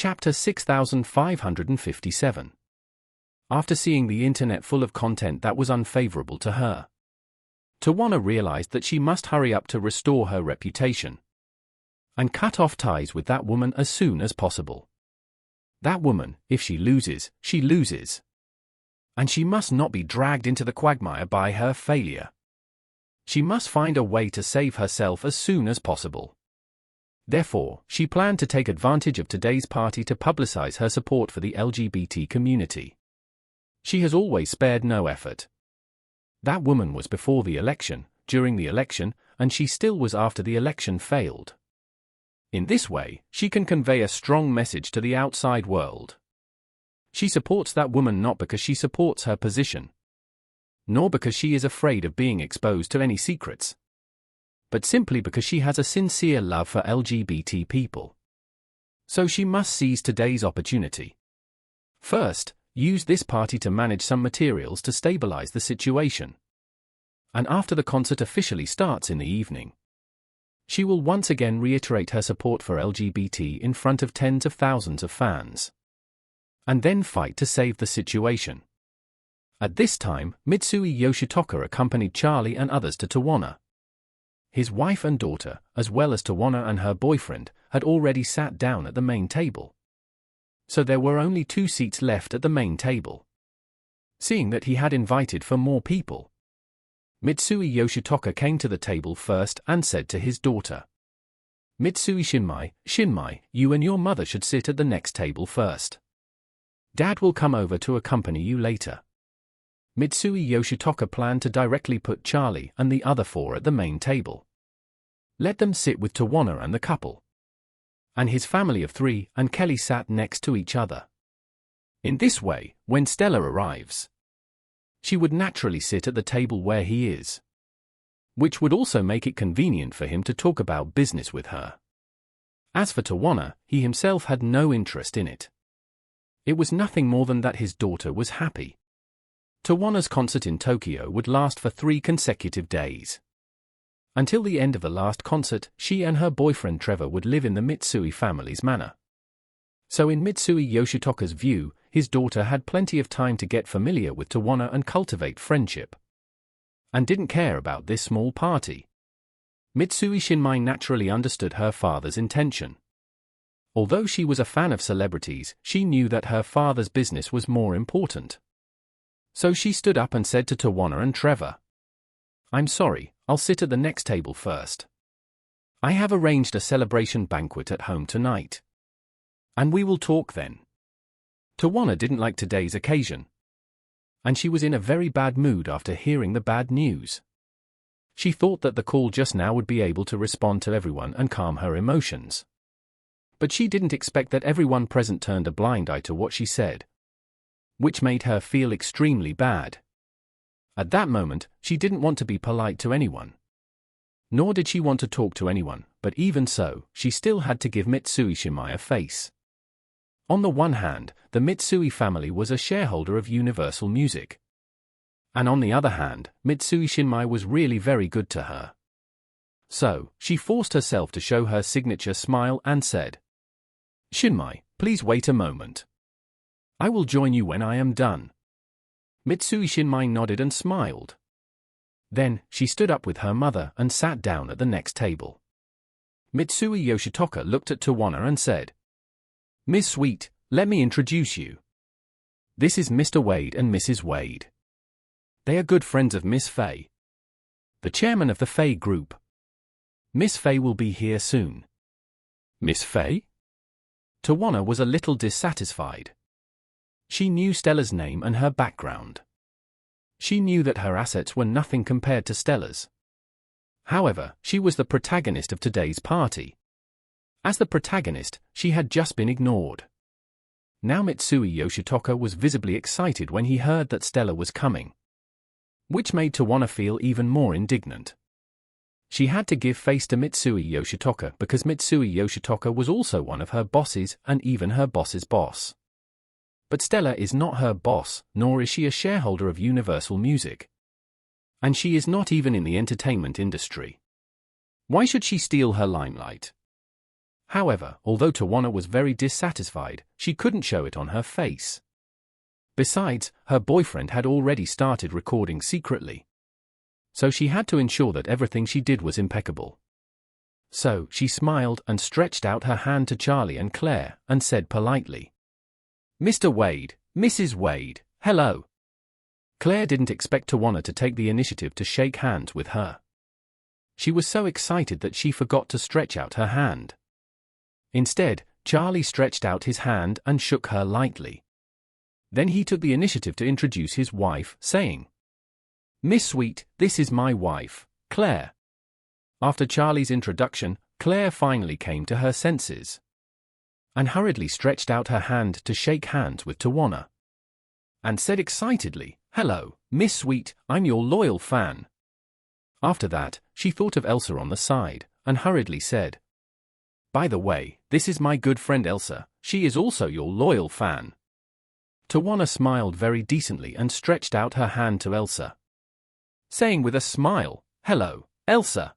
Chapter 6557. After seeing the internet full of content that was unfavorable to her, Tawana realized that she must hurry up to restore her reputation and cut off ties with that woman as soon as possible. That woman, if she loses, she loses. And she must not be dragged into the quagmire by her failure. She must find a way to save herself as soon as possible. Therefore, she planned to take advantage of today's party to publicize her support for the LGBT community. She has always spared no effort. That woman was before the election, during the election, and she still was after the election failed. In this way, she can convey a strong message to the outside world. She supports that woman not because she supports her position, nor because she is afraid of being exposed to any secrets, but simply because she has a sincere love for LGBT people. So she must seize today's opportunity. First, use this party to manage some materials to stabilize the situation. And after the concert officially starts in the evening, she will once again reiterate her support for LGBT in front of tens of thousands of fans. And then fight to save the situation. At this time, Mitsui Yoshitoka accompanied Charlie and others to Tawana. His wife and daughter, as well as Tawana and her boyfriend, had already sat down at the main table. So there were only 2 seats left at the main table. Seeing that he had invited for more people, Mitsui Yoshitoka came to the table first and said to his daughter, "Mitsui Shinmai, you and your mother should sit at the next table first. Dad will come over to accompany you later." Mitsui Yoshitoka planned to directly put Charlie and the other 4 at the main table. Let them sit with Tawana and the couple. And his family of 3 and Kelly sat next to each other. In this way, when Stella arrives, she would naturally sit at the table where he is, which would also make it convenient for him to talk about business with her. As for Tawana, he himself had no interest in it. It was nothing more than that his daughter was happy. Tawana's concert in Tokyo would last for 3 consecutive days. Until the end of the last concert, she and her boyfriend Trevor would live in the Mitsui family's manor. So in Mitsui Yoshitoka's view, his daughter had plenty of time to get familiar with Tawana and cultivate friendship, and didn't care about this small party. Mitsui Shinmai naturally understood her father's intention. Although she was a fan of celebrities, she knew that her father's business was more important. So she stood up and said to Tawana and Trevor, "I'm sorry, I'll sit at the next table first. I have arranged a celebration banquet at home tonight. And we will talk then." Tawana didn't like today's occasion, and she was in a very bad mood after hearing the bad news. She thought that the call just now would be able to respond to everyone and calm her emotions. But she didn't expect that everyone present turned a blind eye to what she said, which made her feel extremely bad. At that moment, she didn't want to be polite to anyone. Nor did she want to talk to anyone, but even so, she still had to give Mitsui Shinmai a face. On the one hand, the Mitsui family was a shareholder of Universal Music. And on the other hand, Mitsui Shinmai was really very good to her. So, she forced herself to show her signature smile and said, "Shinmai, please wait a moment. I will join you when I am done." Mitsui Shinmai nodded and smiled. Then, she stood up with her mother and sat down at the next table. Mitsui Yoshitoka looked at Tawana and said, "Miss Sweet, let me introduce you. This is Mr. Wade and Mrs. Wade. They are good friends of Miss Faye, the chairman of the Faye Group. Miss Faye will be here soon." "Miss Faye?" Tawana was a little dissatisfied. She knew Stella's name and her background. She knew that her assets were nothing compared to Stella's. However, she was the protagonist of today's party. As the protagonist, she had just been ignored. Now Mitsui Yoshitoka was visibly excited when he heard that Stella was coming, which made Tawana feel even more indignant. She had to give face to Mitsui Yoshitoka because Mitsui Yoshitoka was also one of her bosses and even her boss's boss. But Stella is not her boss, nor is she a shareholder of Universal Music. And she is not even in the entertainment industry. Why should she steal her limelight? However, although Tawana was very dissatisfied, she couldn't show it on her face. Besides, her boyfriend had already started recording secretly. So she had to ensure that everything she did was impeccable. So, she smiled and stretched out her hand to Charlie and Claire, and said politely, "Mr. Wade, Mrs. Wade, hello." Claire didn't expect Tawana to take the initiative to shake hands with her. She was so excited that she forgot to stretch out her hand. Instead, Charlie stretched out his hand and shook her lightly. Then he took the initiative to introduce his wife, saying, "Miss Sweet, this is my wife, Claire." After Charlie's introduction, Claire finally came to her senses and hurriedly stretched out her hand to shake hands with Tawana and said excitedly, "Hello, Miss Sweet, I'm your loyal fan." After that, she thought of Elsa on the side and hurriedly said, "By the way, this is my good friend Elsa, she is also your loyal fan." Tawana smiled very decently and stretched out her hand to Elsa, saying with a smile, "Hello, Elsa."